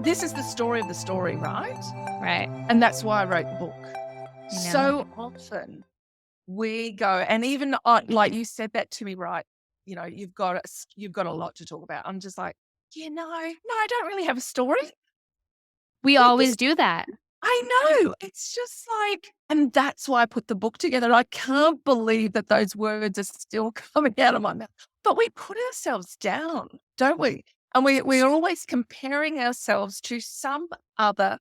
this is the story of the story, right? Right. And that's why I wrote the book. I know. So often we go, and even like you said that to me, right? You've got a lot to talk about. I'm just like, no, I don't really have a story. We Like always this, do that. I know. It's just like, and that's why I put the book together. I can't believe that those words are still coming out of my mouth. But we put ourselves down, don't we? And we're always comparing ourselves to some other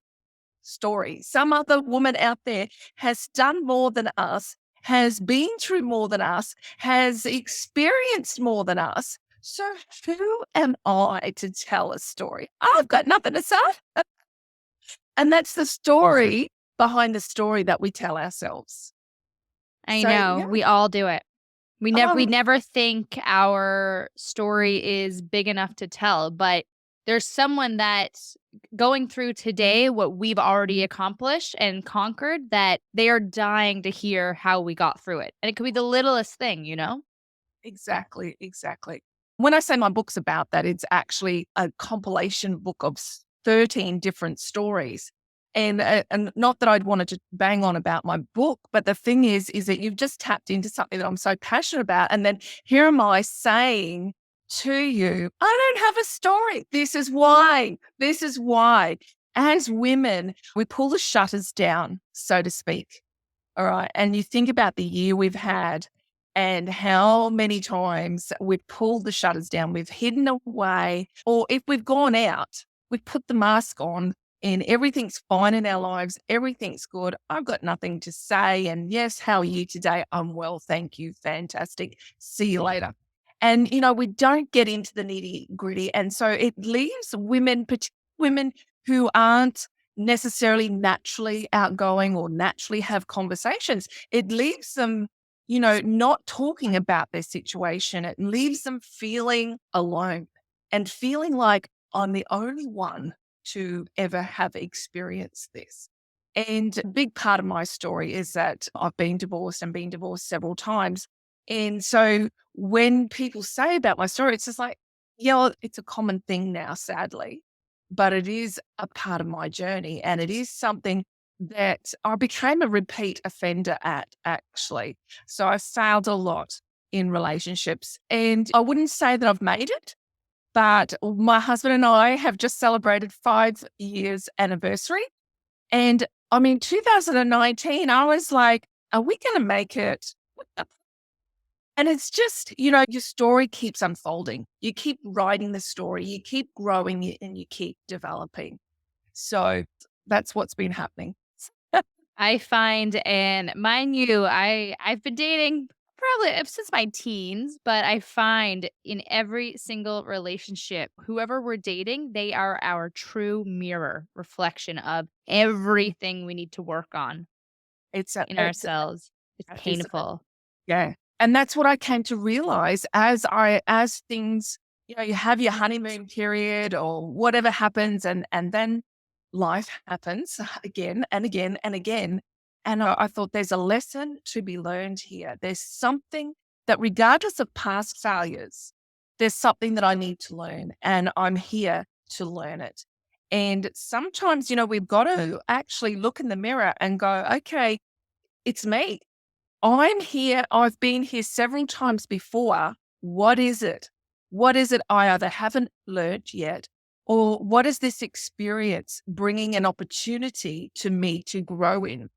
story. Some other woman out there has done more than us, has been through more than us, has experienced more than us. So who am I to tell a story? I've got nothing to say. And that's the story behind the story that we tell ourselves. I So know. yeah, We all do it. We um, never think our story is big enough to tell, but there's someone that's going through today what we've already accomplished and conquered that they are dying to hear how we got through it. And it could be the littlest thing, you know? exactly. When I say my book's about that, it's actually a compilation book of 13 different stories. And not that I'd wanted to bang on about my book, but the thing is that you've just tapped into something that I'm so passionate about. And then here am I saying to you, I don't have a story. This is why. As women, we pull the shutters down, so to speak. All right. And you think about the year we've had and how many times we've pulled the shutters down, we've hidden away, or if we've gone out, we've put the mask on and everything's fine in our lives. Everything's good. I've got nothing to say. And yes, how are you today? I'm well. Thank you. Fantastic. See you later. And, we don't get into the nitty gritty. And so it leaves women, women who aren't necessarily naturally outgoing or naturally have conversations. It leaves them, not talking about their situation. It leaves them feeling alone and feeling like I'm the only one to ever have experienced this. And a big part of my story is that I've been divorced and been divorced several times. And so when people say about my story, it's just like, yeah, it's a common thing now, sadly, but it is a part of my journey. And it is something that I became a repeat offender at, actually. So I failed a lot in relationships. And I wouldn't say that I've made it, but my husband and I have just celebrated 5 years anniversary. And I mean, 2019, I was like, are we going to make it? And it's just, your story keeps unfolding. You keep writing the story, you keep growing it, and you keep developing. So that's what's been happening. I find, and mind you, I've been dating probably since my teens, but I find in every single relationship, whoever we're dating, they are our true mirror reflection of everything we need to work on It's in ourselves. It's it's painful. yeah. And that's what I came to realize as things, you have your honeymoon period or whatever happens, and then life happens again and again and again. And I thought there's a lesson to be learned here. There's something that regardless of past failures, there's something that I need to learn, and I'm here to learn it. And sometimes, we've got to actually look in the mirror and go, okay, it's me. I'm here. I've been here several times before. What is it? What is it I either haven't learned yet, or what is this experience bringing an opportunity to me to grow in?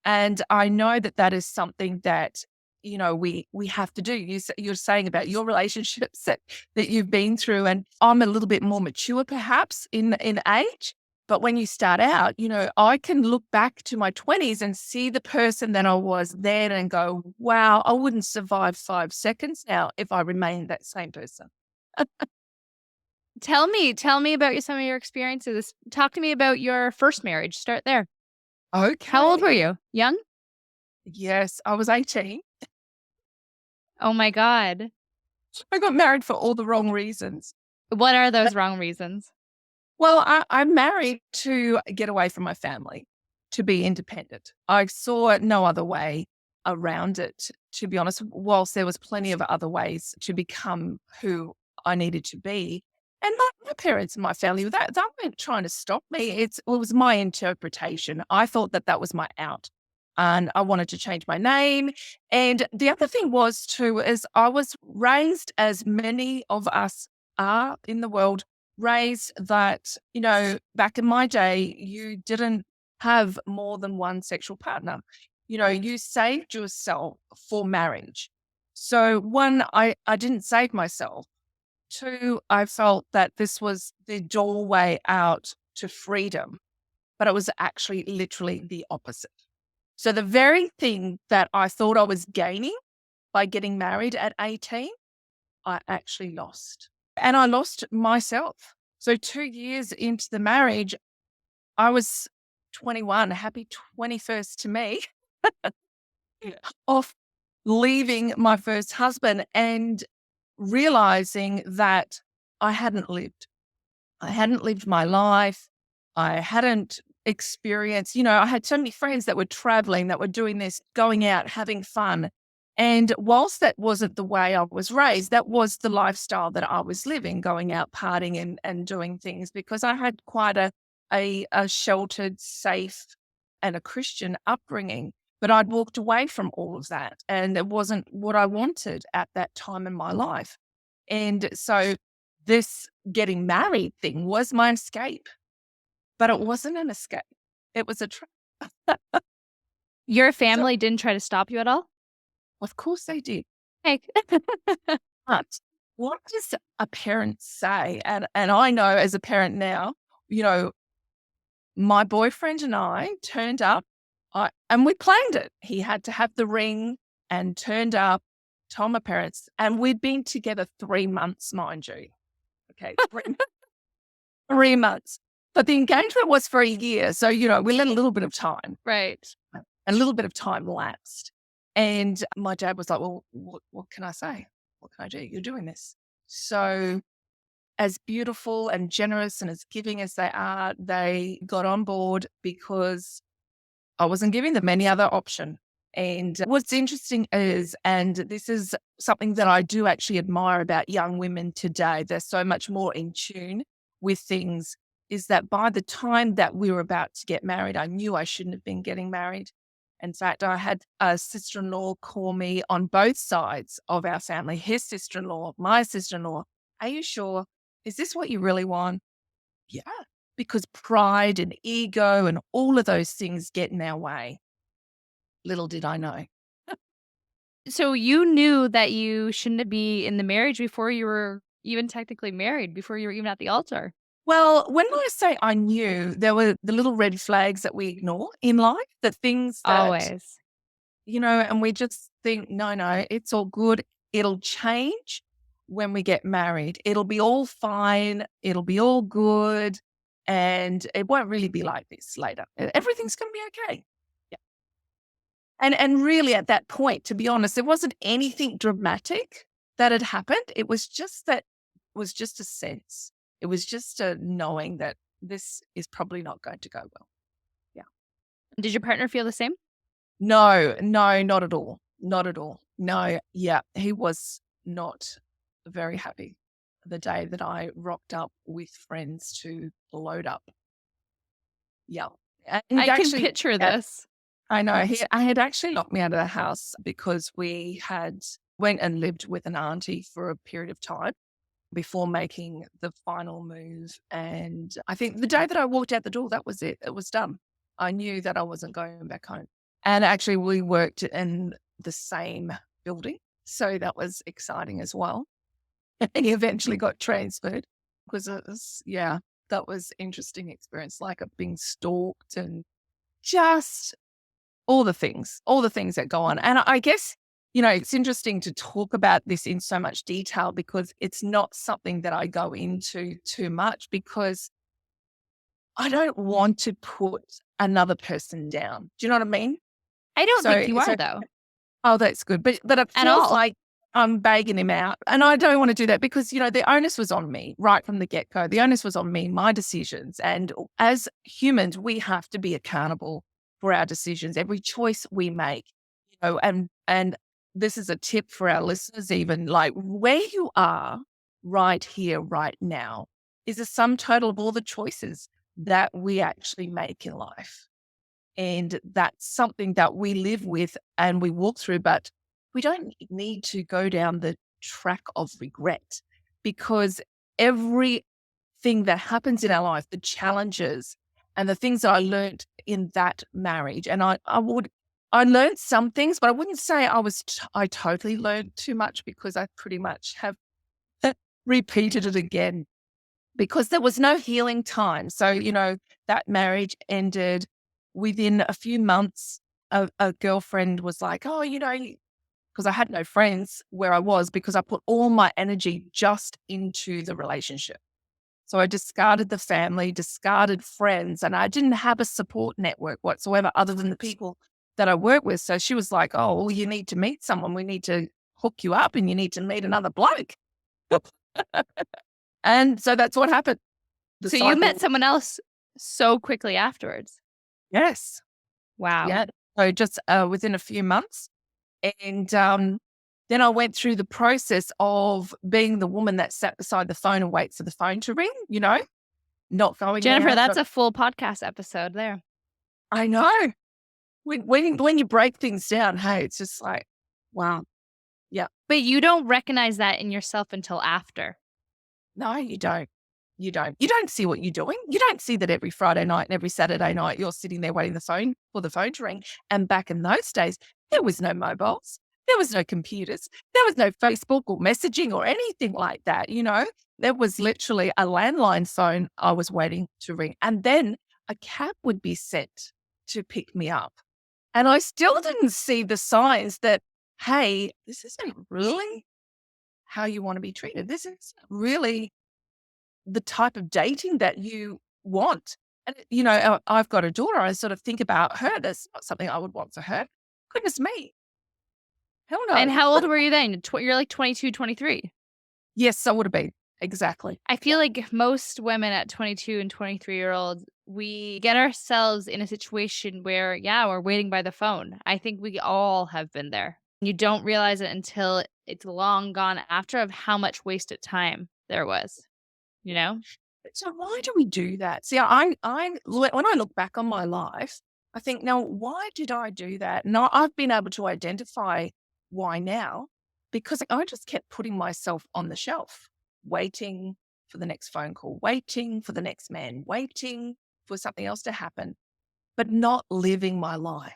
And I know that that is something that, we have to do. You're saying about your relationships that you've been through, and I'm a little bit more mature perhaps in age. But when you start out, I can look back to my 20s and see the person that I was then and go, wow, I wouldn't survive 5 seconds now if I remained that same person. Tell me about some of your experiences. Talk to me about your first marriage. Start there. How old were Okay. you? Young? Yes, I was 18. Oh my God. I got married for all the wrong reasons. What are those wrong reasons? Well, I'm married to get away from my family, to be independent. I saw no other way around it, to be honest, whilst there was plenty of other ways to become who I needed to be. And my parents and my family, they weren't trying to stop me. It was my interpretation. I thought that that was my out. And I wanted to change my name. And the other thing was too, is I was raised, as many of us are in the world, raised that, back in my day, you didn't have more than one sexual partner. You saved yourself for marriage. So one, I didn't save myself. Two, I felt that this was the doorway out to freedom, but it was actually literally the opposite. So the very thing that I thought I was gaining by getting married at 18, I actually lost. And I lost myself. So 2 years into the marriage, I was 21, happy 21st to me, off leaving my first husband and realizing that I hadn't lived. I hadn't lived my life. I hadn't experienced, I had so many friends that were traveling, that were doing this, going out, having fun. And whilst that wasn't the way I was raised, that was the lifestyle that I was living, going out, partying and doing things, because I had quite a sheltered, safe, and a Christian upbringing. But I'd walked away from all of that, and it wasn't what I wanted at that time in my life. And so this getting married thing was my escape, but it wasn't an escape. It was a trap. Your So, family didn't try to stop you at all? of course they did. Like But what does a parent say? And I know as a parent now, you know, my boyfriend and I turned up, and we planned it. He had to have the ring and turned up, told my parents, and we'd been together 3 months, mind you. Okay, 3 months. But the engagement was for a year. So, we let a little bit of time, Right. a little bit of time lapsed. And my dad was like, well, what can I say? What can I do? You're doing this. So, as beautiful and generous and as giving as they are, they got on board because I wasn't giving them any other option. And what's interesting is, and this is something that I do actually admire about young women today, they're so much more in tune with things, is that by the time that we were about to get married, I knew I shouldn't have been getting married. In fact, I had a sister-in-law call me on both sides of our family, his sister-in-law, my sister-in-law. Are you sure? Is this what you really want? Yeah, because pride and ego and all of those things get in our way. Little did I know. So you knew that you shouldn't be in the marriage before you were even technically married, before you were even at the altar? Well, when I say I knew, there were the little red flags that we ignore in life, the things that, Always. and we just think, no, no, it's all good. It'll change when we get married. It'll be all fine. It'll be all good. And it won't really be like this later. Everything's going to be okay. Yeah. And really at that point, to be honest, there wasn't anything dramatic that had happened. It was just that, it was just a sense. It was just a knowing that this is probably not going to go well. Yeah. Did your partner feel the same? No, no, not at all. Not at all. No, yeah. He was not very happy the day that I rocked up with friends to load up. Yeah. And I can actually, picture yeah, this. I know. I had actually locked me out of the house because we had went and lived with an auntie for a period of time before making the final move. And I think the day that I walked out the door, that was it. It was done. I knew that I wasn't going back home. And actually, we worked in the same building. So that was exciting as well. And he eventually got transferred because it was, yeah, that was interesting experience, like being stalked and just all the things that go on. And I guess, it's interesting to talk about this in so much detail because it's not something that I go into too much because I don't want to put another person down. Do you know what I mean? I don't think So, you are so though, oh, that's good. But it at feels all. like I'm bagging him out. And I don't want to do that because, the onus was on me right from the get-go. The onus was on me, my decisions. And as humans, we have to be accountable for our decisions, every choice we make. And this is a tip for our listeners, even like where you are right here, right now. is the sum total of all the choices that we actually make in life. And that's something that we live with and we walk through, but we don't need to go down the track of regret, because everything that happens in our life, the challenges and the things that I learned in that marriage, and I learned some things, but I wouldn't say I totally learned too much, because I pretty much have repeated it again, because there was no healing time. So, that marriage ended within a few months. A girlfriend was like, oh, because I had no friends where I was, because I put all my energy just into the relationship. So I discarded the family, discarded friends, and I didn't have a support network whatsoever other than the people that I work with. So she was like, oh, well, you need to meet someone. We need to hook you up and you need to meet another bloke. And so that's what happened. The So you met cycle. someone else so quickly afterwards. Yes. Wow. Yeah. So just within a few months. And then I went through the process of being the woman that sat beside the phone and waits for the phone to ring, not going Jennifer, out. that's a full podcast episode there. I know. When you break things down, hey, it's just like, wow. Yeah. But you don't recognize that in yourself until after. No, you don't. You don't. You don't see what you're doing. You don't see that every Friday night and every Saturday night you're sitting there waiting for the phone to ring. And back in those days, there was no mobiles. There was no computers. There was no Facebook or messaging or anything like that, There was literally a landline phone I was waiting to ring. And then a cab would be sent to pick me up. And I still didn't see the signs that, hey, this isn't really how you want to be treated. This is really the type of dating that you want. And, I've got a daughter. I sort of think about her. That's not something I would want for her. Goodness me. Hell no. And how old were you then? You're like 22, 23. Yes, I would have been. Exactly. I feel like most women at 22 and 23-year-olds, we get ourselves in a situation where, yeah, we're waiting by the phone. I think we all have been there. You don't realize it until it's long gone after of how much wasted time there was, you know? So why do we do that? See, when I look back on my life, I think, now, why did I do that? Now, I've been able to identify why now, because I just kept putting myself on the shelf, waiting for the next phone call, waiting for the next man, waiting for something else to happen, but not living my life.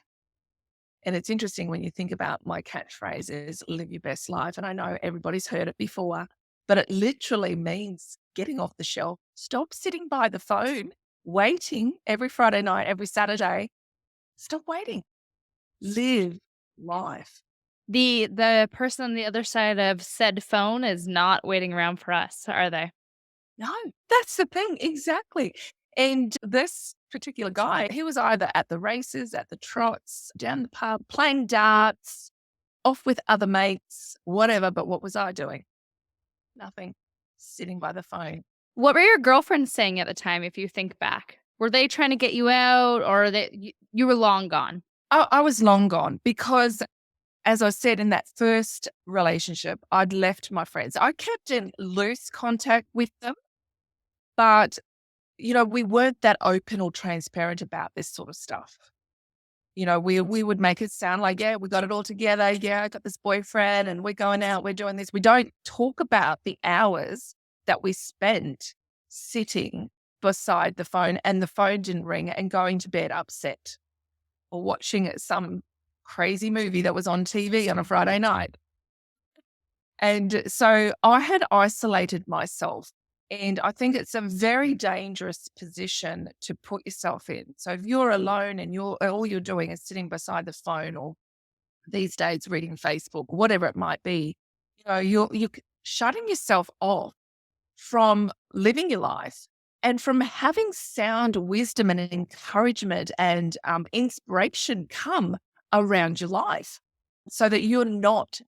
And it's interesting when you think about my catchphrase is live your best life. And I know everybody's heard it before, but it literally means getting off the shelf. Stop sitting by the phone, waiting every Friday night, every Saturday. Stop waiting. Live life. The person on the other side of said phone is not waiting around for us, are they? No, that's the thing. Exactly. And this particular guy, he was either at the races, at the trots, down the pub, playing darts, off with other mates, whatever. But what was I doing? Nothing. Sitting by the phone. What were your girlfriends saying at the time, if you think back? Were they trying to get you out, or you were long gone? I was long gone, because, as I said, in that first relationship, I'd left my friends. I kept in loose contact with them, but, we weren't that open or transparent about this sort of stuff. We would make it sound like, yeah, we got it all together. Yeah, I got this boyfriend and we're going out, we're doing this. We don't talk about the hours that we spent sitting beside the phone and the phone didn't ring and going to bed upset, or watching some crazy movie that was on TV on a Friday night. And so I had isolated myself. And I think it's a very dangerous position to put yourself in. So if you're alone and all you're doing is sitting beside the phone, or these days reading Facebook, whatever it might be, you're shutting yourself off from living your life and from having sound wisdom and encouragement and inspiration come around your life, so that you're not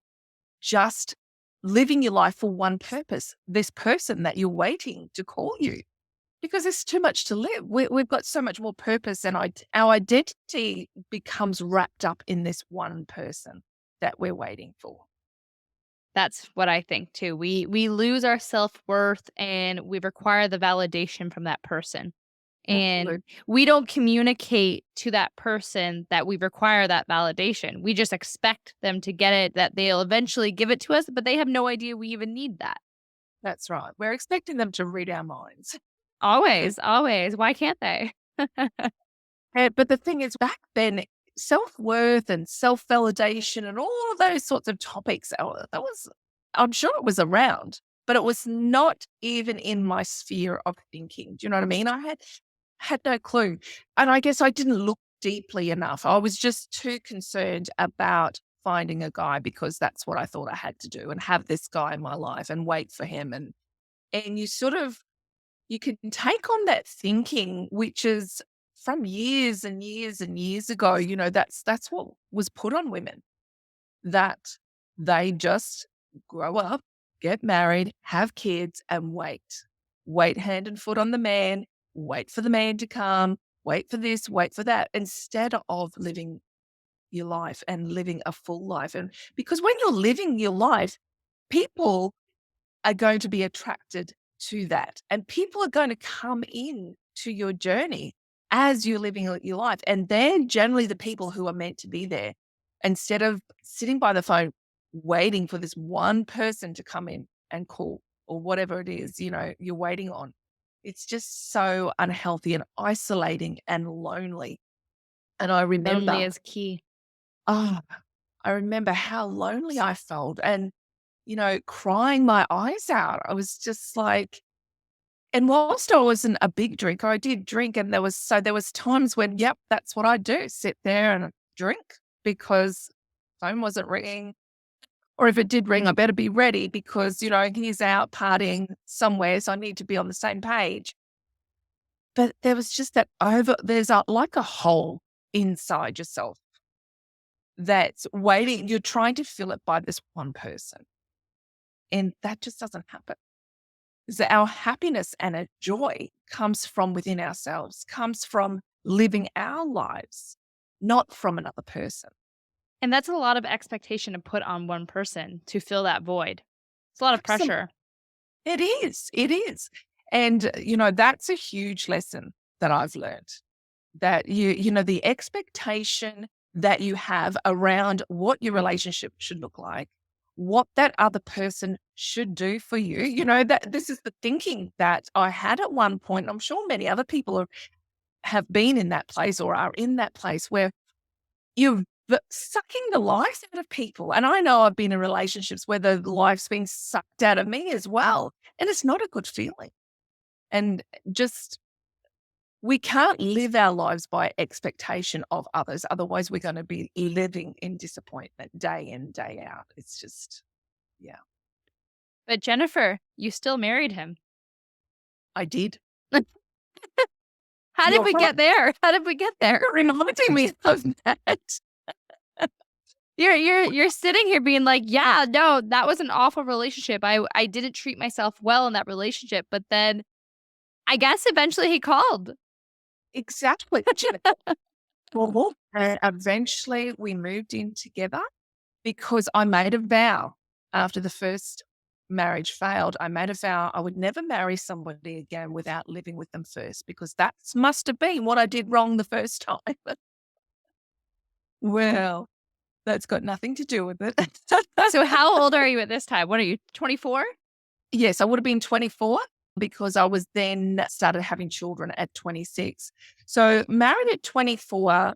just living your life for one purpose, this person that you're waiting to call you, because there's too much to live. We've got so much more purpose, and our identity becomes wrapped up in this one person that we're waiting for. That's what I think too. We lose our self-worth and we require the validation from that person. And Absolutely. we don't communicate to that person that we require that validation. We just expect them to get it, that they'll eventually give it to us, but they have no idea we even need that. That's right. We're expecting them to read our minds. Always, always. Why can't they? But the thing is, back then, self-worth and self-validation and all of those sorts of topics, that was, I'm sure it was around, but it was not even in my sphere of thinking. Do you know what I mean? I had no clue. And I guess I didn't look deeply enough. I was just too concerned about finding a guy because that's what I thought I had to do and have this guy in my life and wait for him. And you sort of, you can take on that thinking, which is from years and years and years ago. That's what was put on women, that they just grow up, get married, have kids, and wait hand and foot on the man, wait for the man to come, wait for this, wait for that, instead of living your life and living a full life. And because when you're living your life, people are going to be attracted to that. And people are going to come in to your journey as you're living your life. And they're generally the people who are meant to be there, instead of sitting by the phone waiting for this one person to come in and call or whatever it is, you're waiting on. It's just so unhealthy and isolating and lonely. And I Lonely remember, is key. oh, I remember how lonely I felt and, crying my eyes out. I was just like, and whilst I wasn't a big drinker, I did drink. And there was times when, yep, that's what I do, sit there and drink because phone wasn't ringing. Or if it did ring, I better be ready because, he's out partying somewhere. So I need to be on the same page. But there was just there's like a hole inside yourself that's waiting. You're trying to fill it by this one person. And that just doesn't happen. So our happiness and our joy comes from within ourselves, comes from living our lives, not from another person. And that's a lot of expectation to put on one person to fill that void. It's a lot of Absolutely. pressure. It is. It is. And, that's a huge lesson that I've learned, that the expectation that you have around what your relationship should look like, what that other person should do for you, that this is the thinking that I had at one point. And I'm sure many other people have been in that place or are in that place where you're sucking the life out of people. And I know I've been in relationships where the life's been sucked out of me as well. And it's not a good feeling. And just, we can't live our lives by expectation of others. Otherwise, we're going to be living in disappointment day in, day out. It's just, yeah, But Jennifer, you still married him. I did. How did You're we right. get there? How did we get there? You're reminding me of that. You're sitting here being like, "Yeah, no, that was an awful relationship. I didn't treat myself well in that relationship." But then I guess eventually he called. Exactly. Well, eventually we moved in together because I made a vow after the first marriage failed. I made a vow I would never marry somebody again without living with them first, because that must have been what I did wrong the first time. Well, that's got nothing to do with it. So how old are you at this time? What are you, 24? Yes, I would have been 24 because I was then started having children at 26. So married at 24,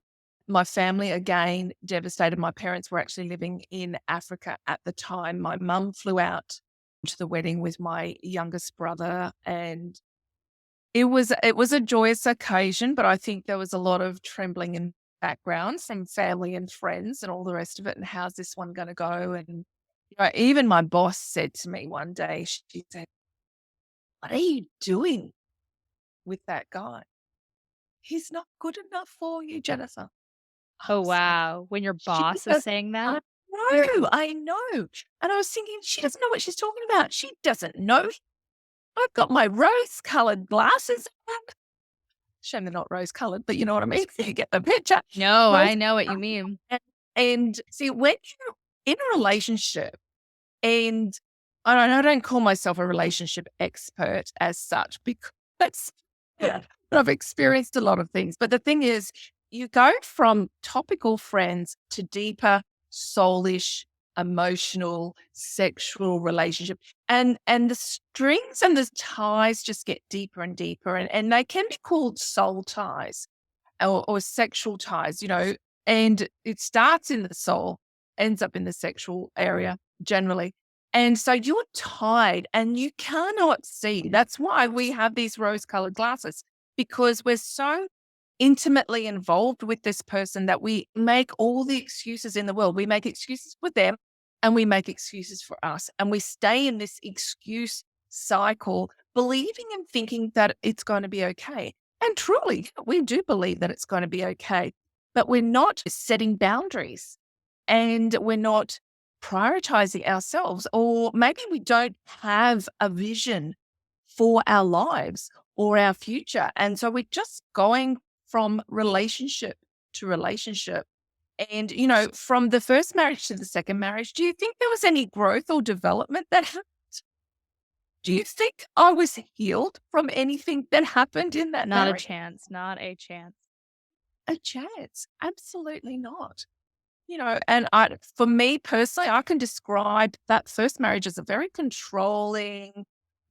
my family again devastated. My parents were actually living in Africa at the time. My mum flew out to the wedding with my youngest brother, and it was a joyous occasion, but I think there was a lot of trembling in background from family and friends and all the rest of it. And how's this one going to go? And even my boss said to me one day, she said, "What are you doing with that guy? He's not good enough for you, Jennifer." I Oh, was like, wow. When your she boss is does. saying I that? know, I know. And I was thinking, she doesn't know what she's talking about. She doesn't know. I've got my rose-colored glasses on. Shame they're not rose-colored, but you know what I mean? You get the picture. No, Rose I know what you colored. mean. And see, when you're in a relationship, And I don't call myself a relationship expert as such because yeah, I've experienced a lot of things. But the thing is, you go from topical friends to deeper, soulish, emotional, sexual relationship. And the strings and the ties just get deeper and deeper. And they can be called soul ties or sexual ties, and it starts in the soul, ends up in the sexual area generally. And so you're tied and you cannot see. That's why we have these rose colored glasses, because we're so intimately involved with this person that we make all the excuses in the world. We make excuses for them and we make excuses for us. And we stay in this excuse cycle, believing and thinking that it's going to be okay. And truly, we do believe that it's going to be okay, but we're not setting boundaries and we're not prioritizing ourselves, or maybe we don't have a vision for our lives or our future. And so we're just going from relationship to relationship. And, from the first marriage to the second marriage, do you think there was any growth or development that happened? Do you think I was healed from anything that happened in that Not a marriage? chance, not a chance. A chance. Absolutely not. And for me personally, I can describe that first marriage as a very controlling,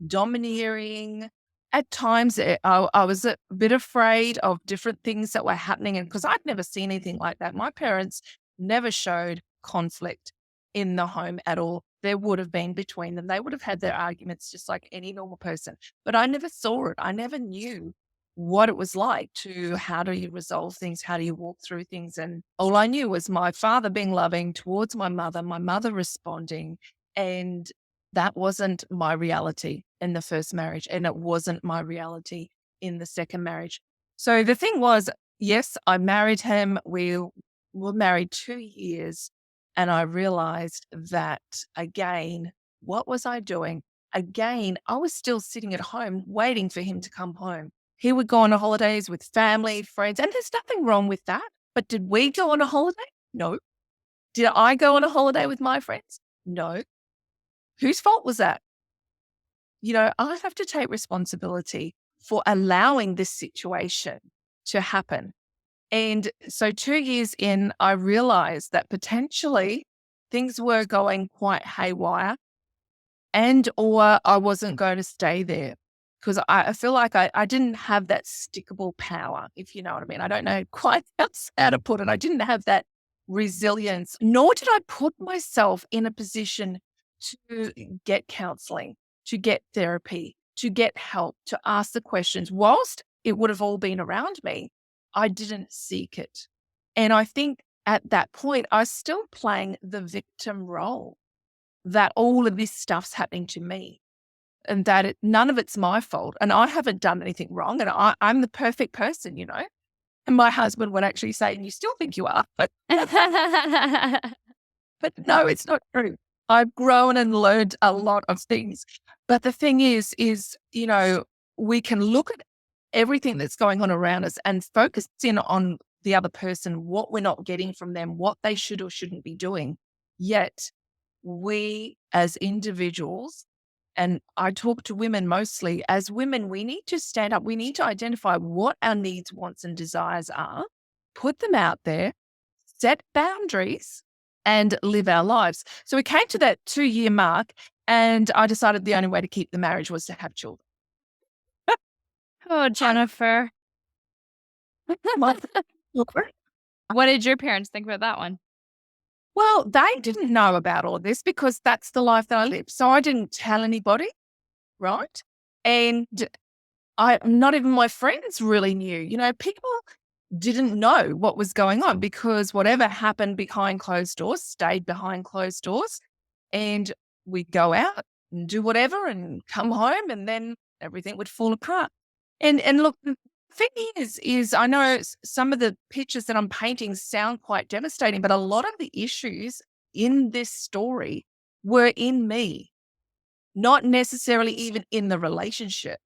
domineering. At times, I was a bit afraid of different things that were happening. And because I'd never seen anything like that, my parents never showed conflict in the home at all. There would have been between them. They would have had their arguments just like any normal person. But I never saw it. I never knew what it was like to how do you resolve things? How do you walk through things? And all I knew was my father being loving towards my mother responding. And that wasn't my reality in the first marriage. And it wasn't my reality in the second marriage. So the thing was, yes, I married him. We were married 2 years. And I realized that again, what was I doing? Again, I was still sitting at home waiting for him to come home. He would go on holidays with family, friends, and there's nothing wrong with that. But did we go on a holiday? No. Did I go on a holiday with my friends? No. Whose fault was that? I have to take responsibility for allowing this situation to happen. And so 2 years in, I realized that potentially things were going quite haywire and or I wasn't going to stay there because I feel like I didn't have that stickable power, if you know what I mean. I don't know quite how to put it. I didn't have that resilience, nor did I put myself in a position to get counseling, to get therapy, to get help, to ask the questions. Whilst it would have all been around me, I didn't seek it. And I think at that point, I was still playing the victim role, that all of this stuff's happening to me and that none of it's my fault. And I haven't done anything wrong. And I'm the perfect person. And my husband would actually say, and you still think you are. But no, it's not true. I've grown and learned a lot of things. But the thing is, we can look at everything that's going on around us and focus in on the other person, what we're not getting from them, what they should or shouldn't be doing. Yet we as individuals, and I talk to women mostly, as women, we need to stand up. We need to identify what our needs, wants, and desires are, put them out there, set boundaries, and live our lives. So we came to that 2-year mark, and I decided the only way to keep the marriage was to have children. Oh, Jennifer. What did your parents think about that one? Well, they didn't know about all of this because that's the life that I live. So I didn't tell anybody, right? And not even my friends really knew. People didn't know what was going on because whatever happened behind closed doors stayed behind closed doors. And we'd go out and do whatever and come home and then everything would fall apart. And look, the thing is I know some of the pictures that I'm painting sound quite devastating, but a lot of the issues in this story were in me, not necessarily even in the relationship.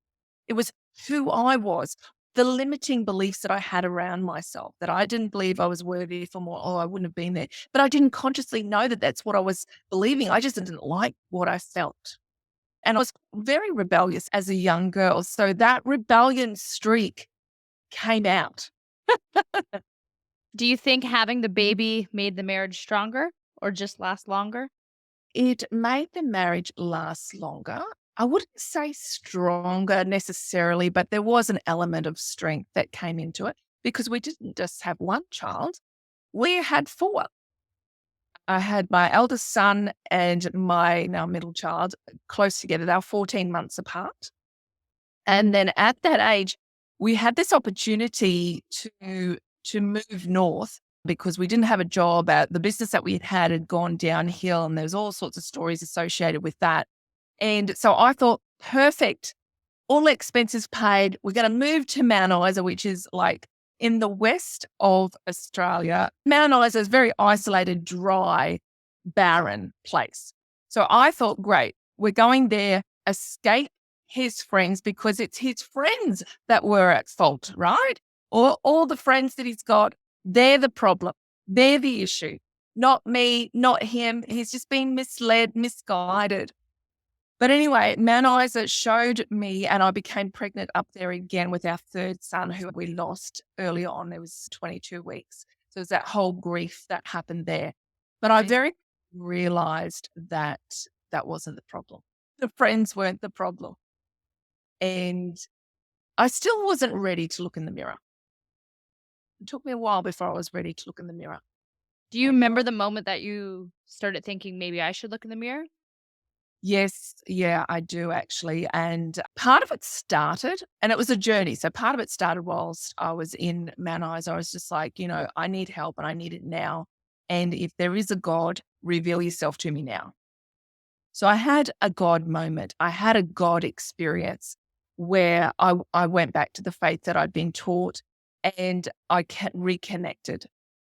It was who I was. the limiting beliefs that I had around myself, that I didn't believe I was worthy for more. Oh, I wouldn't have been there. But I didn't consciously know that that's what I was believing. I just didn't like what I felt. And I was very rebellious as a young girl. So that rebellion streak came out. Do you think having the baby made the marriage stronger or just last longer? It made the marriage last longer. I wouldn't say stronger necessarily, but there was an element of strength that came into it because we didn't just have one child, we had four. I had my eldest son and my now middle child close together. They were 14 months apart. And then at that age, we had this opportunity to move north because we didn't have a job. The business that we had gone downhill, and there was all sorts of stories associated with that. And so I thought, perfect, all expenses paid. We're going to move to Mount Isa, which is like in the west of Australia. Mount Isa is a very isolated, dry, barren place. So I thought, great, we're going there, escape his friends because it's his friends that were at fault, right? Or all the friends that he's got, they're the problem. They're the issue. Not me, not him. He's just been misled, misguided. But anyway, Mount Isa showed me, and I became pregnant up there again with our third son, who we lost early on. It was 22 weeks. So it was that whole grief that happened there. But I Right. very realized that that wasn't the problem. The friends weren't the problem. And I still wasn't ready to look in the mirror. It took me a while before I was ready to look in the mirror. Do you remember the moment that you started thinking maybe I should look in the mirror? Yes, yeah, I do actually. And part of it started, and it was a journey. So part of it started whilst I was in Mount Isa. I was just like, I need help and I need it now. And if there is a God, reveal yourself to me now. So I had a God moment. I had a God experience where I went back to the faith that I'd been taught, and I reconnected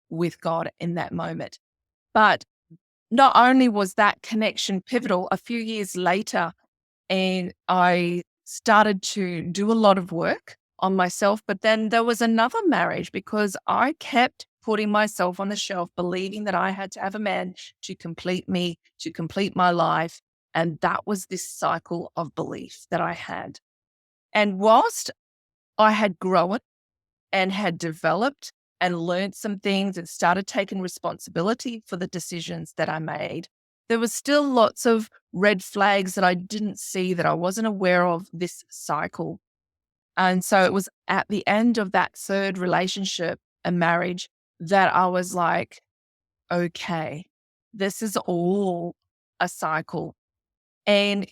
with God in that moment. But not only was that connection pivotal, a few years later, and I started to do a lot of work on myself, but then there was another marriage because I kept putting myself on the shelf, believing that I had to have a man to complete me, to complete my life. And that was this cycle of belief that I had. And whilst I had grown and had developed and learned some things and started taking responsibility for the decisions that I made, there was still lots of red flags that I didn't see, that I wasn't aware of this cycle. And so it was at the end of that third relationship and marriage that I was like, okay, this is all a cycle. And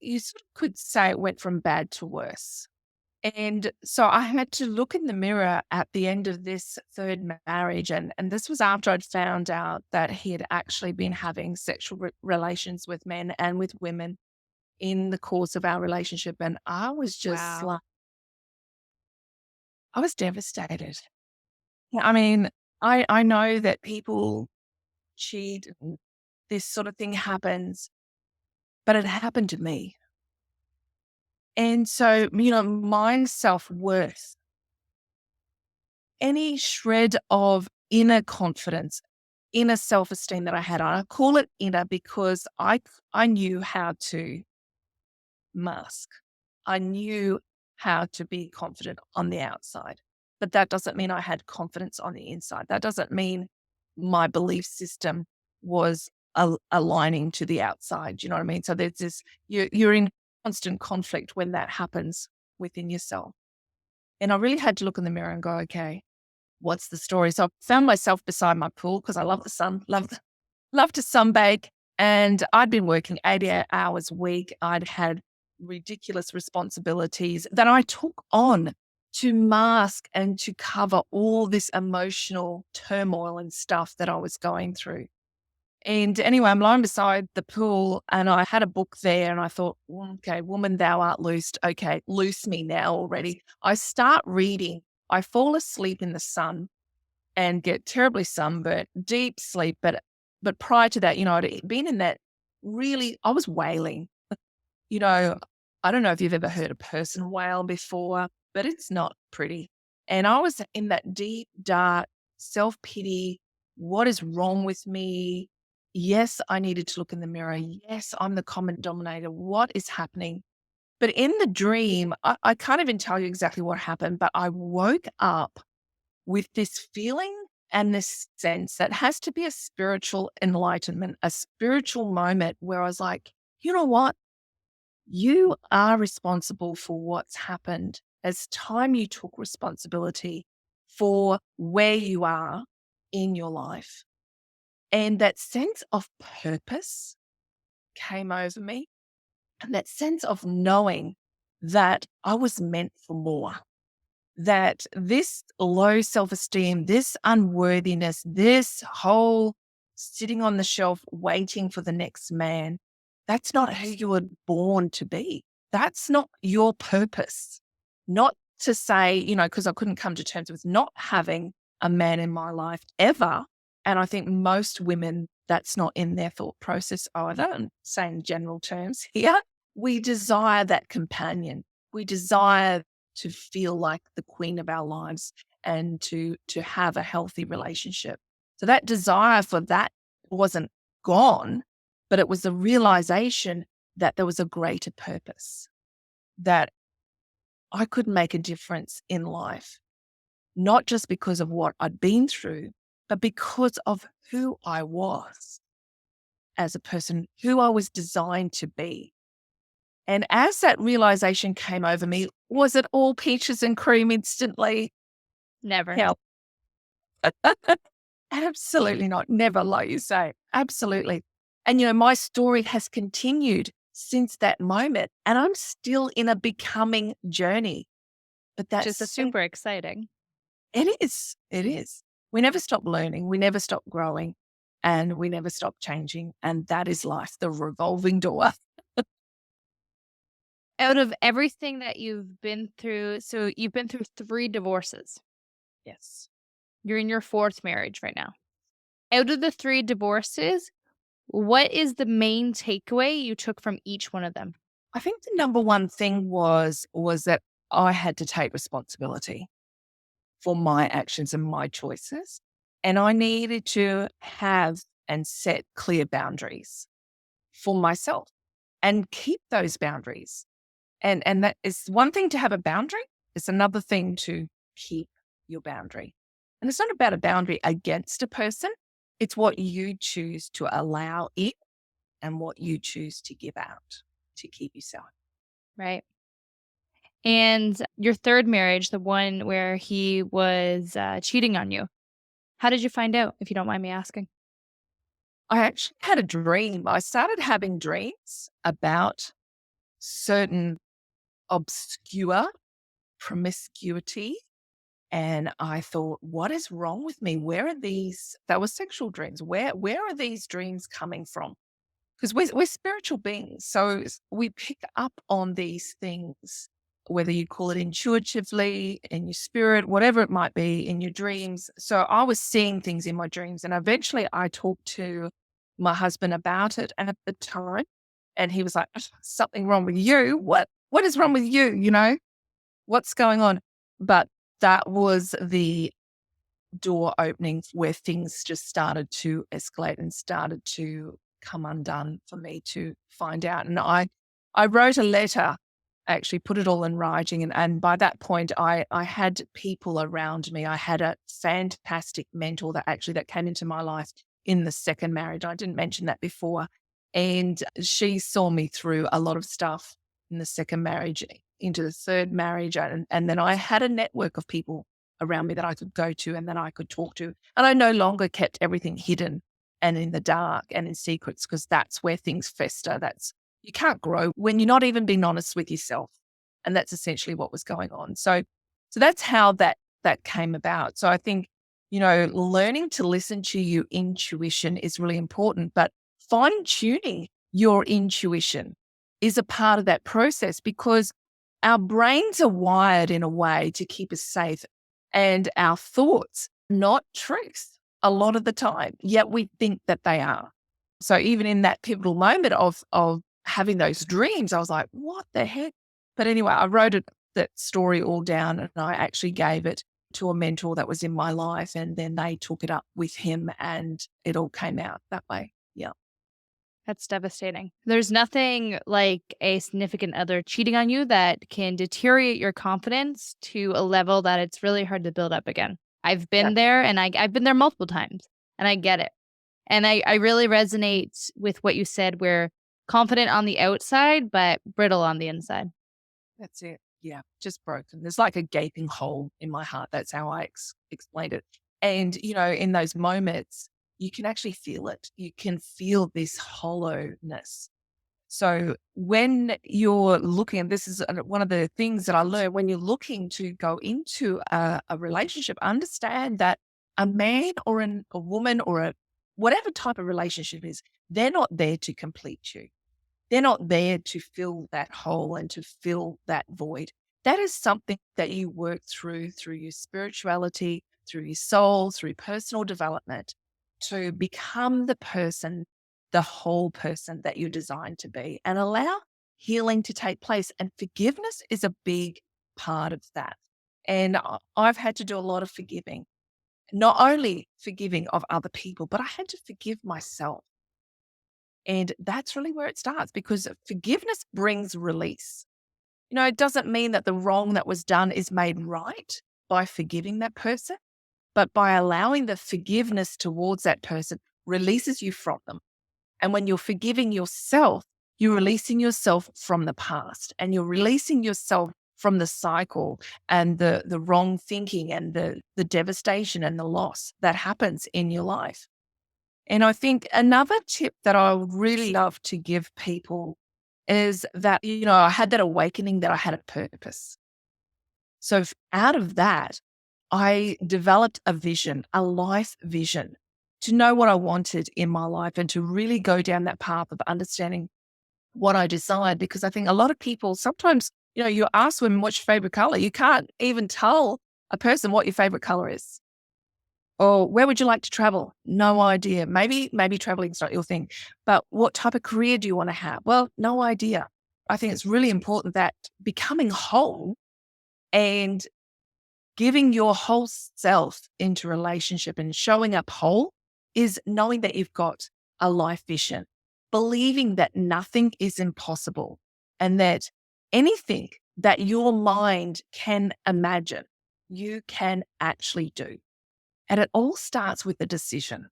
you sort of could say it went from bad to worse. And so I had to look in the mirror at the end of this third marriage. And this was after I'd found out that he had actually been having sexual relations with men and with women in the course of our relationship. And I was just Wow. like, I was devastated. I mean, I know that people cheat and this sort of thing happens, but it happened to me. And so, my self worth, any shred of inner confidence, inner self-esteem that I had. I call it inner because I knew how to mask. I knew how to be confident on the outside. But that doesn't mean I had confidence on the inside. That doesn't mean my belief system was aligning to the outside. Do you know what I mean? So there's this, you're in constant conflict when that happens within yourself. And I really had to look in the mirror and go, okay, what's the story? So I found myself beside my pool because I love the sun, love to sunbake. And I'd been working 80 hours a week. I'd had ridiculous responsibilities that I took on to mask and to cover all this emotional turmoil and stuff that I was going through. And anyway, I'm lying beside the pool and I had a book there and I thought, okay, woman, thou art loosed. Okay, loose me now already. I start reading. I fall asleep in the sun and get terribly sunburnt, deep sleep. But prior to that, I'd been in that really, I was wailing. You know, I don't know if you've ever heard a person wail before, but it's not pretty. And I was in that deep, dark self pity. What is wrong with me? Yes, I needed to look in the mirror. Yes, I'm the common denominator. What is happening? But in the dream, I can't even tell you exactly what happened, but I woke up with this feeling and this sense that has to be a spiritual enlightenment, a spiritual moment where I was like, you know what? You are responsible for what's happened. It's time you took responsibility for where you are in your life. And that sense of purpose came over me, and that sense of knowing that I was meant for more, that this low self esteem, this unworthiness, this whole sitting on the shelf waiting for the next man, that's not who you were born to be. That's not your purpose. Not to say, because I couldn't come to terms with not having a man in my life ever. And I think most women, that's not in their thought process either. I'm saying general terms here. We desire that companion. We desire to feel like the queen of our lives and to have a healthy relationship. So that desire for that wasn't gone, but it was a realization that there was a greater purpose, that I could make a difference in life, not just because of what I'd been through, but because of who I was as a person, who I was designed to be. And as that realization came over me, was it all peaches and cream instantly? Never. Hell, absolutely not. Never, like you say. Absolutely. And, my story has continued since that moment, and I'm still in a becoming journey. But Which that's is the thing. super exciting. It is. It is. We never stop learning. We never stop growing, and we never stop changing. And that is life, the revolving door. Out of everything that you've been through, so you've been through 3 divorces. Yes. You're in your 4th marriage right now. Out of the 3 divorces, what is the main takeaway you took from each one of them? I think the number one thing was that I had to take responsibility for my actions and my choices. And I needed to have and set clear boundaries for myself and keep those boundaries. And that is one thing to have a boundary. It's another thing to keep your boundary. And it's not about a boundary against a person. It's what you choose to allow in and what you choose to give out to keep yourself. Right. And your 3rd marriage, the one where he was, cheating on you, how did you find out, if you don't mind me asking? I actually had a dream. I started having dreams about certain obscure promiscuity. And I thought, what is wrong with me? Where are these? That was sexual dreams. Where are these dreams coming from? Because we're spiritual beings. So we pick up on these things, whether you call it intuitively, in your spirit, whatever it might be, in your dreams. So I was seeing things in my dreams. And eventually I talked to my husband about it. And at the time, and he was like, something wrong with you. What is wrong with you? What's going on? But that was the door opening where things just started to escalate and started to come undone for me to find out. And I wrote a letter, actually put it all in writing. And by that point, I had people around me. I had a fantastic mentor that came into my life in the second marriage. I didn't mention that before. And she saw me through a lot of stuff in the second marriage into the third marriage. And then I had a network of people around me that I could go to and that I could talk to. And I no longer kept everything hidden and in the dark and in secrets, because that's where things fester. You can't grow when you're not even being honest with yourself. And that's essentially what was going on. So that's how that came about. So I think, learning to listen to your intuition is really important, but fine tuning your intuition is a part of that process, because our brains are wired in a way to keep us safe, and our thoughts, not truth a lot of the time, yet we think that they are. So even in that pivotal moment of having those dreams, I was like, what the heck? But anyway, I wrote it that story all down and I actually gave it to a mentor that was in my life. And then they took it up with him and it all came out that way. Yeah. That's devastating. There's nothing like a significant other cheating on you that can deteriorate your confidence to a level that it's really hard to build up again. I've Yeah. been there and I've been there multiple times and I get it. And I really resonate with what you said. We're confident on the outside, but brittle on the inside. That's it. Yeah, just broken. There's like a gaping hole in my heart. That's how I explained it. And, in those moments, you can actually feel it. You can feel this hollowness. So when you're looking, and this is one of the things that I learned when you're looking to go into a relationship, understand that a man or a woman or whatever type of relationship is, they're not there to complete you. They're not there to fill that hole and to fill that void. That is something that you work through your spirituality, through your soul, through personal development to become the person, the whole person that you're designed to be and allow healing to take place. And forgiveness is a big part of that. And I've had to do a lot of forgiving, not only forgiving of other people, but I had to forgive myself. And that's really where it starts because forgiveness brings release. It doesn't mean that the wrong that was done is made right by forgiving that person, but by allowing the forgiveness towards that person releases you from them. And when you're forgiving yourself, you're releasing yourself from the past and you're releasing yourself from the cycle and the wrong thinking and the devastation and the loss that happens in your life. And I think another tip that I would really love to give people is that, I had that awakening that I had a purpose. So out of that, I developed a vision, a life vision to know what I wanted in my life and to really go down that path of understanding what I desired. Because I think a lot of people sometimes, you ask women, what's your favorite color? You can't even tell a person what your favorite color is. Or where would you like to travel? No idea. Maybe traveling's not your thing. But what type of career do you want to have? Well, no idea. I think it's really important that becoming whole and giving your whole self into relationship and showing up whole is knowing that you've got a life vision, believing that nothing is impossible and that anything that your mind can imagine, you can actually do. And it all starts with a decision.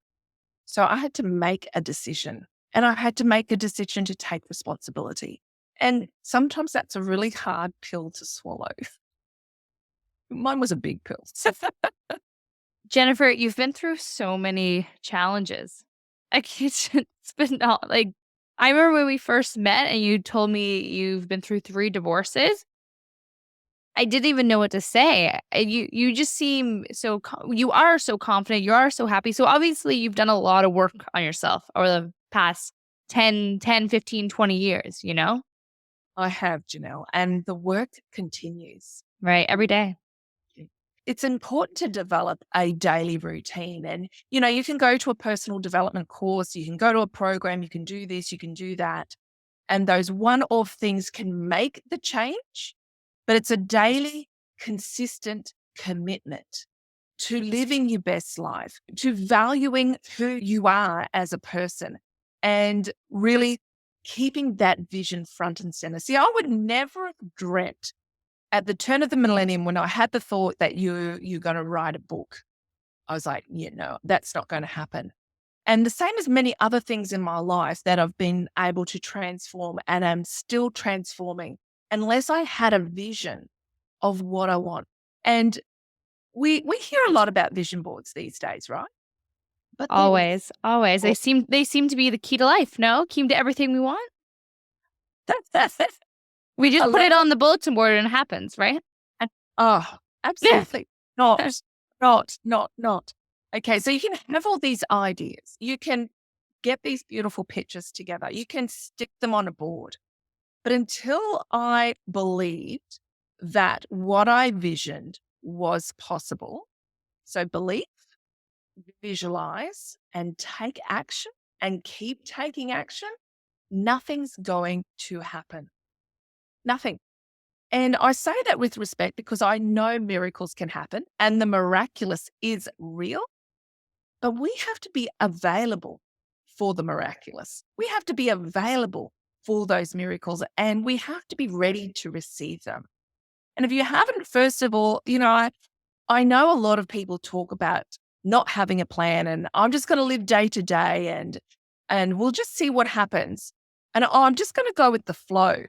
So I had to make a decision and I had to make a decision to take responsibility. And sometimes that's a really hard pill to swallow. Mine was a big pill. Jennifer, you've been through so many challenges. It's been not like I remember when we first met and you told me you've been through 3 divorces. I didn't even know what to say. You just seem so you are so confident, you are so happy. So obviously you've done a lot of work on yourself over the past 10, 15, 20 years, you know? I have, Janelle, and the work continues. Right, every day. It's important to develop a daily routine. And, you can go to a personal development course, you can go to a program, you can do this, you can do that. And those one off things can make the change, but it's a daily, consistent commitment to living your best life, to valuing who you are as a person and really keeping that vision front and center. See, I would never have dreamt at the turn of the millennium when I had the thought that you're going to write a book. I was like, yeah, no, that's not going to happen. And the same as many other things in my life that I've been able to transform and I'm still transforming unless I had a vision of what I want. And we hear a lot about vision boards these days, right? But they're Always, always. They seem to be the key to life, no? Key to everything we want? We I just put love it it. on the bulletin board and it happens, right? And, oh, absolutely not, not. Okay, so you can have all these ideas. You can get these beautiful pictures together. You can stick them on a board. But until I believed that what I visioned was possible, so believe, visualize, and take action and keep taking action, nothing's going to happen. Nothing. And I say that with respect because I know miracles can happen and the miraculous is real, but we have to be available for the miraculous. We have to be available for those miracles and we have to be ready to receive them. And if you haven't, first of all, I know a lot of people talk about not having a plan and I'm just going to live day to day and we'll just see what happens. And I'm just going to go with the flow.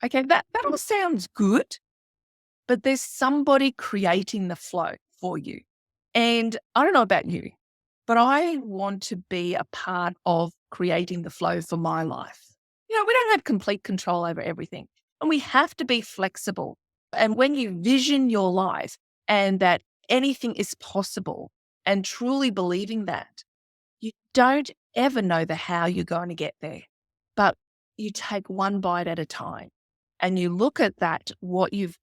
Okay, that all sounds good, but there's somebody creating the flow for you. And I don't know about you, but I want to be a part of creating the flow for my life. We don't have complete control over everything, and we have to be flexible. And when you vision your life and that anything is possible and truly believing that, you don't ever know the how you're going to get there, but you take one bite at a time and you look at that, what you've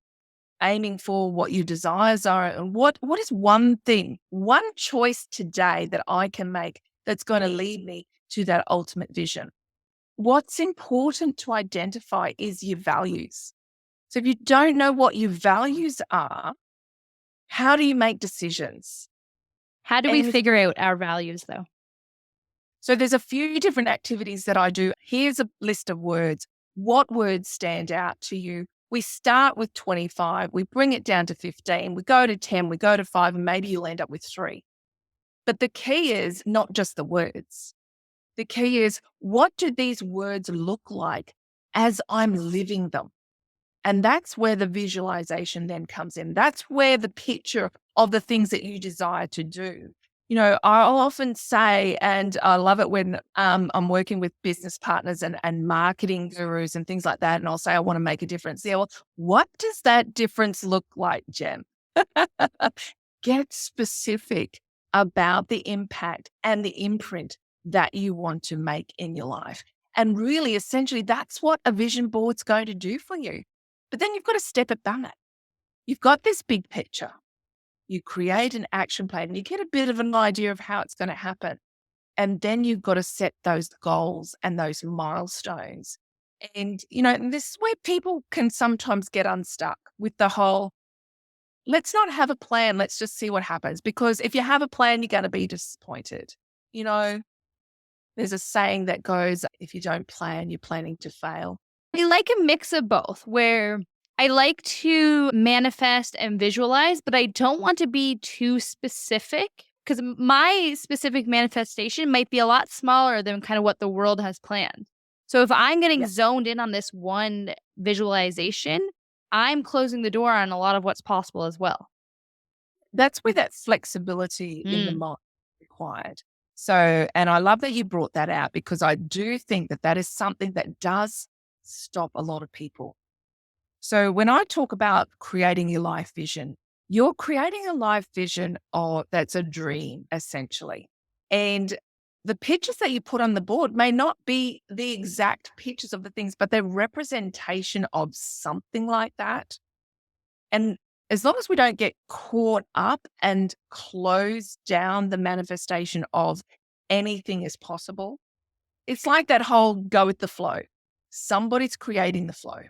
aiming for, what your desires are, and what is one thing, one choice today that I can make that's going to lead me to that ultimate vision. What's important to identify is your values. So if you don't know what your values are, how do you make decisions? How do we And figure out our values though? so there's a few different activities that I do. Here's a list of words. What words stand out to you? We start with 25, we bring it down to 15, we go to 10, we go to 5, and maybe you'll end up with 3. But the key is not just the words. The key is, what do these words look like as I'm living them? And that's where the visualization then comes in. That's where the picture of the things that you desire to do. I'll often say, and I love it when I'm working with business partners and marketing gurus and things like that. And I'll say, I want to make a difference. Yeah, well, what does that difference look like, Jen? Get specific about the impact and the imprint that you want to make in your life. And really, essentially, that's what a vision board's going to do for you. But then you've got to step it back. You've got this big picture. You create an action plan and you get a bit of an idea of how it's going to happen. And then you've got to set those goals and those milestones. And this is where people can sometimes get unstuck with the whole, let's not have a plan. Let's just see what happens. Because if you have a plan, you're going to be disappointed. There's a saying that goes, if you don't plan, you're planning to fail. I like a mix of both where I like to manifest and visualize, but I don't want to be too specific because my specific manifestation might be a lot smaller than kind of what the world has planned. So if I'm getting zoned in on this one visualization, I'm closing the door on a lot of what's possible as well. That's where that flexibility in the mind is required. So, and I love that you brought that out because I do think that that is something that does stop a lot of people. So when I talk about creating your life vision, you're creating a life vision that's a dream, essentially. And the pictures that you put on the board may not be the exact pictures of the things, but they're representation of something like that. And as long as we don't get caught up and close down the manifestation of anything is possible, it's like that whole go with the flow. Somebody's creating the flow.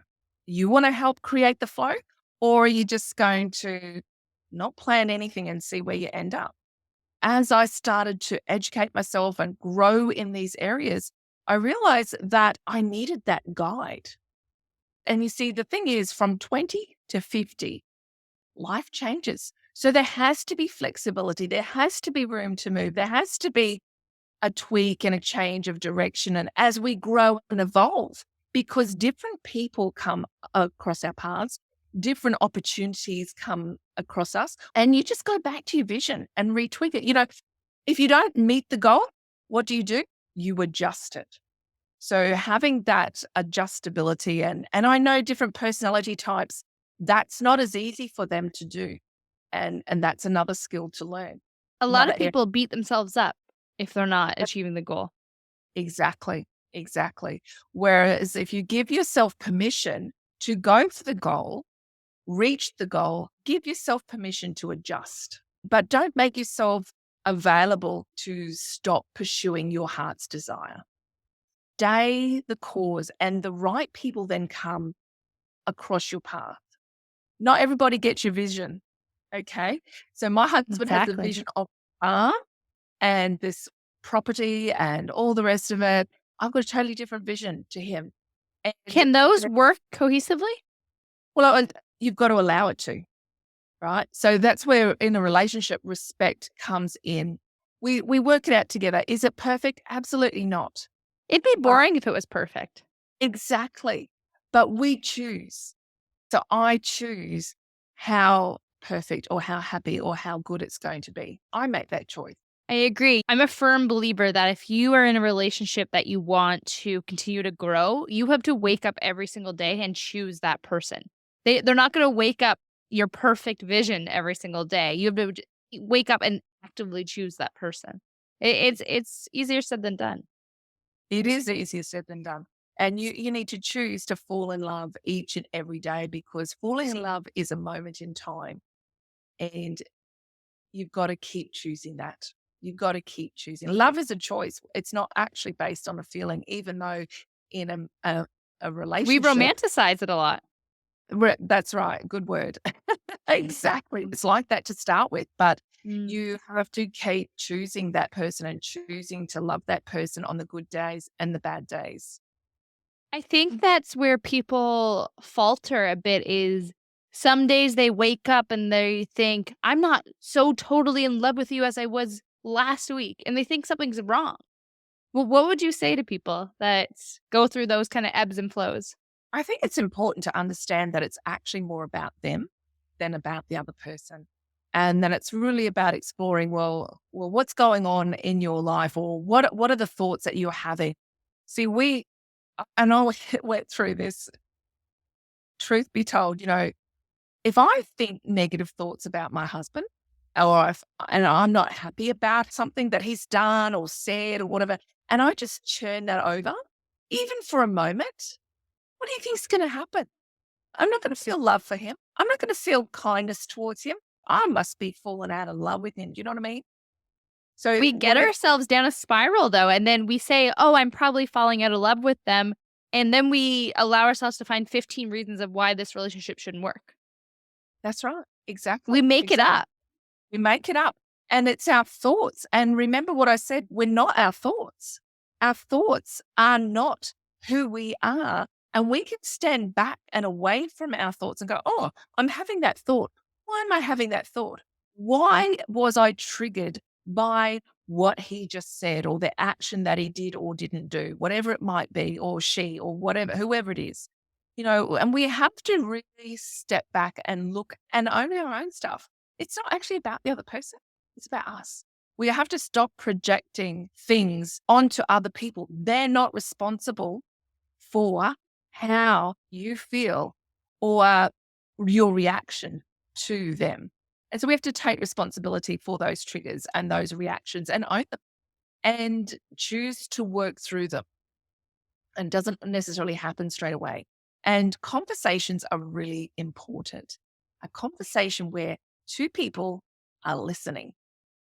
You want to help create the flow, or are you just going to not plan anything and see where you end up? As I started to educate myself and grow in these areas, I realized that I needed that guide. And you see, the thing is, from 20 to 50, life changes. So there has to be flexibility. There has to be room to move. There has to be a tweak and a change of direction. And as we grow and evolve, because different people come across our paths, different opportunities come across us, and you just go back to your vision and retweak it. If you don't meet the goal, what do? You adjust it. So having that adjustability, and I know different personality types, that's not as easy for them to do. And that's another skill to learn. A lot of people beat themselves up if they're not achieving the goal. Exactly. Whereas if you give yourself permission to go for the goal, reach the goal, give yourself permission to adjust, but don't make yourself available to stop pursuing your heart's desire. Stay the cause, and the right people then come across your path. Not everybody gets your vision. Okay. So my husband has the Exactly. vision of farm and this property and all the rest of it. I've got a totally different vision to him. And Can those work cohesively? well, you've got to allow it to, right? So that's where in a relationship, respect comes in. We work it out together. Is it perfect? Absolutely not. It'd be But boring if it was perfect. exactly. But we choose. So I choose how perfect or how happy or how good it's going to be. I make that choice. I agree. I'm a firm believer that if you are in a relationship that you want to continue to grow, you have to wake up every single day and choose that person. They're not going to wake up your perfect vision every single day. You have to wake up and actively choose that person. It's easier said than done. It is easier said than done. And you need to choose to fall in love each and every day because falling in love is a moment in time. And you've got to keep choosing that. You've got to keep choosing. Love is a choice. It's not actually based on a feeling, even though in a We relationship, romanticize it a lot. that's right. Good word. Exactly. It's like that to start with, but Mm. you have to keep choosing that person and choosing to love that person on the good days and the bad days. I think that's where people falter a bit is some days they wake up and they think, I'm not so totally in love with you as I was last week. And they think something's wrong. Well, what would you say to people that go through those kind of ebbs and flows? I think it's important to understand that it's actually more about them than about the other person. And then it's really about exploring, well, what's going on in your life or what are the thoughts that you're having? See, and I went through this, truth be told, if I think negative thoughts about my husband and I'm not happy about something that he's done or said or whatever, and I just churn that over, even for a moment, what do you think's going to happen? I'm not going to feel love for him. I'm not going to feel kindness towards him. I must be falling out of love with him. Do you know what I mean? So We get ourselves down a spiral though, and then we say, oh, I'm probably falling out of love with them. And then we allow ourselves to find 15 reasons of why this relationship shouldn't work. that's right. We Exactly. make it Exactly. up. We make it up. And it's our thoughts. And remember what I said, we're not our thoughts. Our thoughts are not who we are. And we can stand back and away from our thoughts and go, oh, I'm having that thought. Why am I having that thought? Why was I triggered by what he just said or the action that he did or didn't do, whatever it might be, or she or whatever, whoever it is? And we have to really step back and look and own our own stuff. It's not actually about the other person. It's about us. We have to stop projecting things onto other people. They're not responsible for how you feel or your reaction to them. And so we have to take responsibility for those triggers and those reactions and own them and choose to work through them. And doesn't necessarily happen straight away. And conversations are really important. A conversation where two people are listening.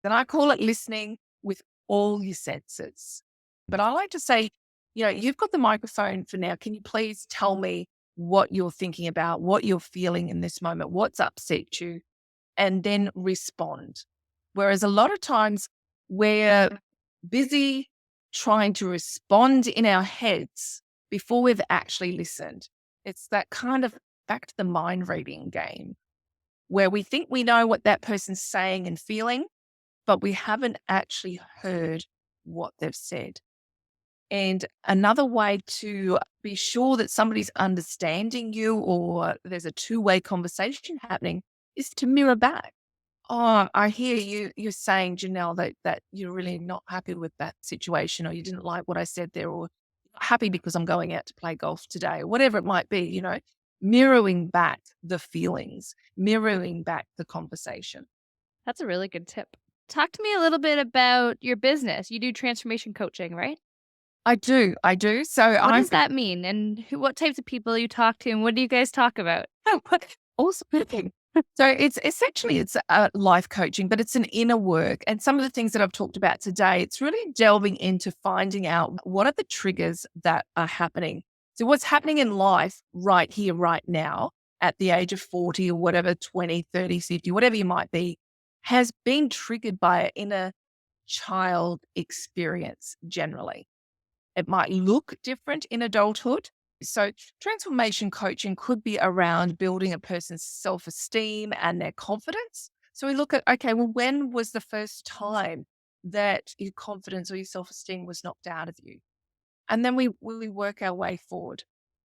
Then I call it listening with all your senses. But I like to say, you've got the microphone for now. Can you please tell me what you're thinking about, what you're feeling in this moment, what's upset you, and then respond. Whereas a lot of times we're busy trying to respond in our heads before we've actually listened. It's that kind of back to the mind reading game where we think we know what that person's saying and feeling, but we haven't actually heard what they've said. And another way to be sure that somebody's understanding you or there's a two-way conversation happening is to mirror back. Oh, I hear you're saying, Janelle, that you're really not happy with that situation, or you didn't like what I said there, or not happy because I'm going out to play golf today, or whatever it might be, mirroring back the feelings, mirroring back the conversation. That's a really good tip. Talk to me a little bit about your business. You do transformation coaching, right? I do. I do. So What I'm does that mean? And what types of people you talk to and what do you guys talk about? also so it's essentially it's life coaching, but it's an inner work. And some of the things that I've talked about today, it's really delving into finding out what are the triggers that are happening. So what's happening in life right here, right now, at the age of 40 or whatever, 20, 30, 50, whatever you might be, has been triggered by an inner child experience generally. It might look different in adulthood. So, transformation coaching could be around building a person's self esteem and their confidence. So, we look at, okay, well, when was the first time that your confidence or your self esteem was knocked out of you? And then we work our way forward.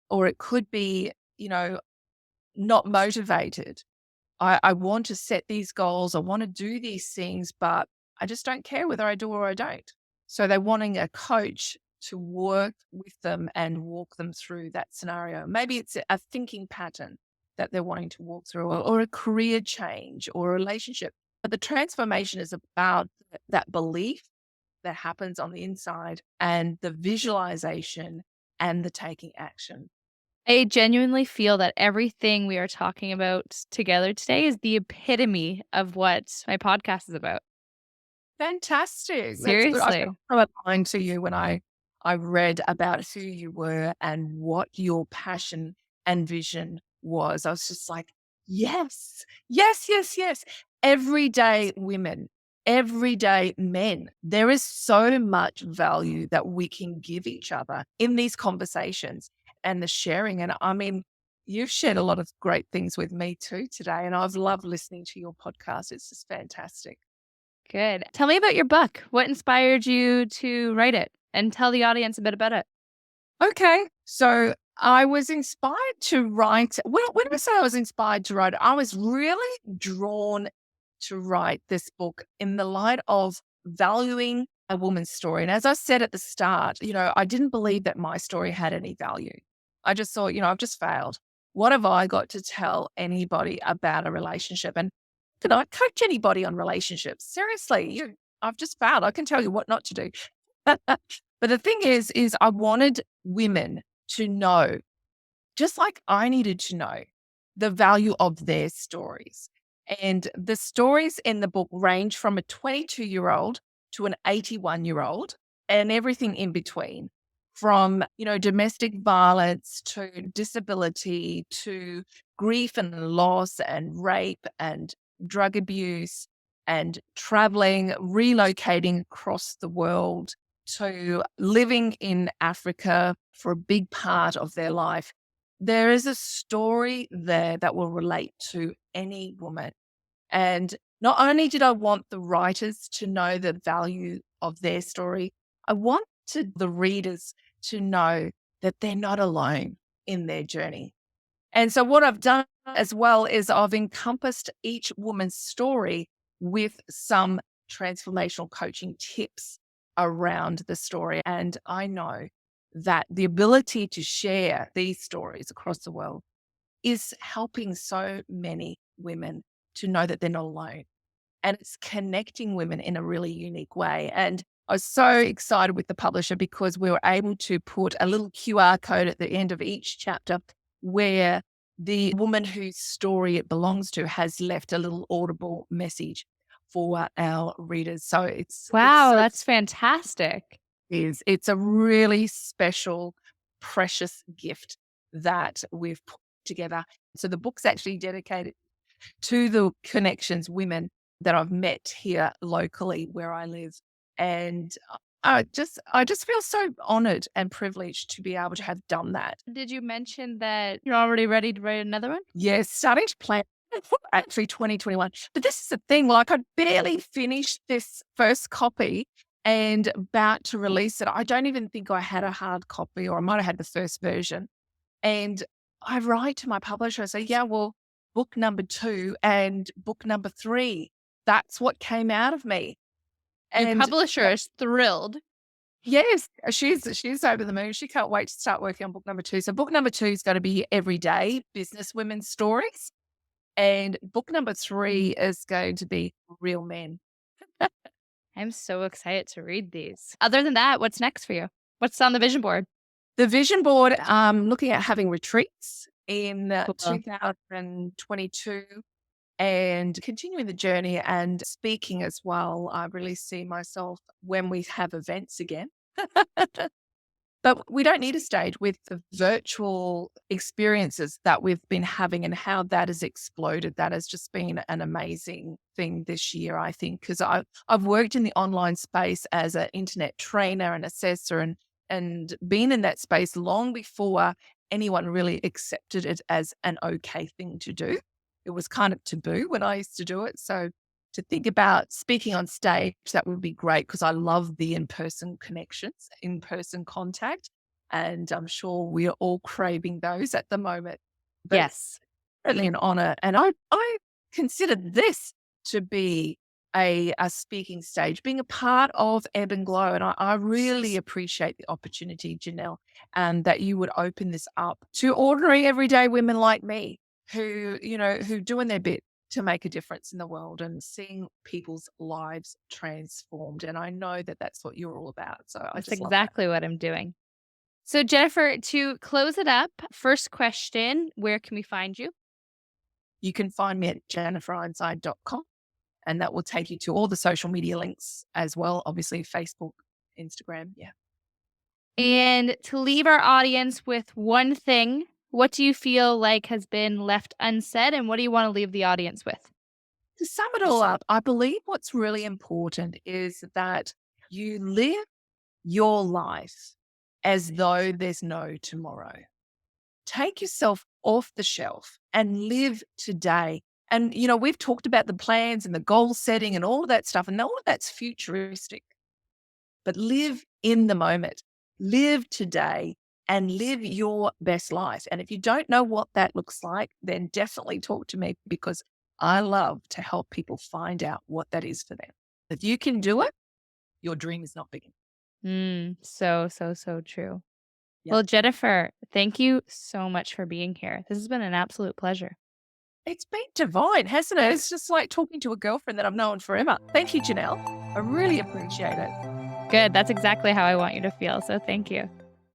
Or it could be, not motivated. I want to set these goals. I want to do these things, but I just don't care whether I do or I don't. So they're wanting a coach to work with them and walk them through that scenario. Maybe it's a thinking pattern that they're wanting to walk through, or a career change or a relationship. But the transformation is about that belief that happens on the inside and the visualization and the taking action. I genuinely feel that everything we are talking about together today is the epitome of what my podcast is about. Fantastic. That's good. I Seriously. wrote a line to you when I read about who you were and what your passion and vision was. I was just like, yes, yes, yes, yes. Everyday women, everyday men. There is so much value that we can give each other in these conversations and the sharing. And I mean, you've shared a lot of great things with me too today. And I've loved listening to your podcast. It's just fantastic. Good. Tell me about your book. What inspired you to write it? And tell the audience a bit about it. Okay. So I was inspired to write. Well, when I say I was inspired to write, I was really drawn to write this book in the light of valuing a woman's story. And as I said at the start, I didn't believe that my story had any value. I just thought, I've just failed. What have I got to tell anybody about a relationship? And can I coach anybody on relationships? Seriously, I've just failed. I can tell you what not to do. But the thing is I wanted women to know, just like I needed to know, the value of their stories. And the stories in the book range from a 22-year-old to an 81-year-old and everything in between, from, domestic violence to disability to grief and loss and rape and drug abuse and traveling, relocating across the world to living in Africa for a big part of their life. There is a story there that will relate to any woman. And not only did I want the writers to know the value of their story, I wanted the readers to know that they're not alone in their journey. And so what I've done as well is I've encompassed each woman's story with some transformational coaching tips around the story. And I know that the ability to share these stories across the world is helping so many women to know that they're not alone. And it's connecting women in a really unique way. And I was so excited with the publisher because we were able to put a little QR code at the end of each chapter where the woman whose story it belongs to has left a little audible message for our readers. So it's Wow, so that's fantastic. it's a really special, precious gift that we've put together. So the book's actually dedicated to the connections, women that I've met here locally where I live. And I just feel so honored and privileged to be able to have done that. Did you mention that you're already ready to write another one? Yes, starting to plan actually 2021. But this is the thing, like I barely finished this first copy and about to release it. I don't even think I had a hard copy, or I might have had the first version. And I write to my publisher, I say, yeah, well, book number 2 and book number 3. That's what came out of me. Your And publisher is thrilled. yes, she's over the moon. She can't wait to start working on book number 2. So book number 2 is going to be everyday business women's stories. And book number 3 is going to be real men. I'm so excited to read these. Other than that, what's next for you? What's on the vision board? The vision board, looking at having retreats in Cool. 2022 and continuing the journey and speaking as well. I really see myself when we have events again. But we don't need a stage with the virtual experiences that we've been having and how that has exploded. That has just been an amazing thing this year, I think, because I've worked in the online space as an internet trainer and assessor and been in that space long before anyone really accepted it as an okay thing to do. It was kind of taboo when I used to do it. So to think about speaking on stage, that would be great because I love the in-person connections, in-person contact, and I'm sure we are all craving those at the moment. But Yes. certainly an honor, and I consider this to be a speaking stage, being a part of Ebb and Glow, and I really appreciate the opportunity, Janelle, and that you would open this up to ordinary, everyday women like me who doing their bit to make a difference in the world and seeing people's lives transformed. And I know that that's what you're all about. So I That's just love that. exactly what I'm doing. So, Jennifer, to close it up, first question, where can we find you? You can find me at jenniferironside.com, and that will take you to all the social media links as well. Obviously, Facebook, Instagram. Yeah. And to leave our audience with one thing, what do you feel like has been left unsaid and what do you want to leave the audience with? To sum it all up, I believe what's really important is that you live your life as though there's no tomorrow. Take yourself off the shelf and live today. And, we've talked about the plans and the goal setting and all of that stuff, and all of that's futuristic, but live in the moment, live today and live your best life. And if you don't know what that looks like, then definitely talk to me because I love to help people find out what that is for them. If you can do it, your dream is not big. So, so, so true. Yep. Well, Jennifer, thank you so much for being here. This has been an absolute pleasure. It's been divine, hasn't it? It's just like talking to a girlfriend that I've known forever. Thank you, Janelle. I really appreciate it. Good. That's exactly how I want you to feel. So, thank you.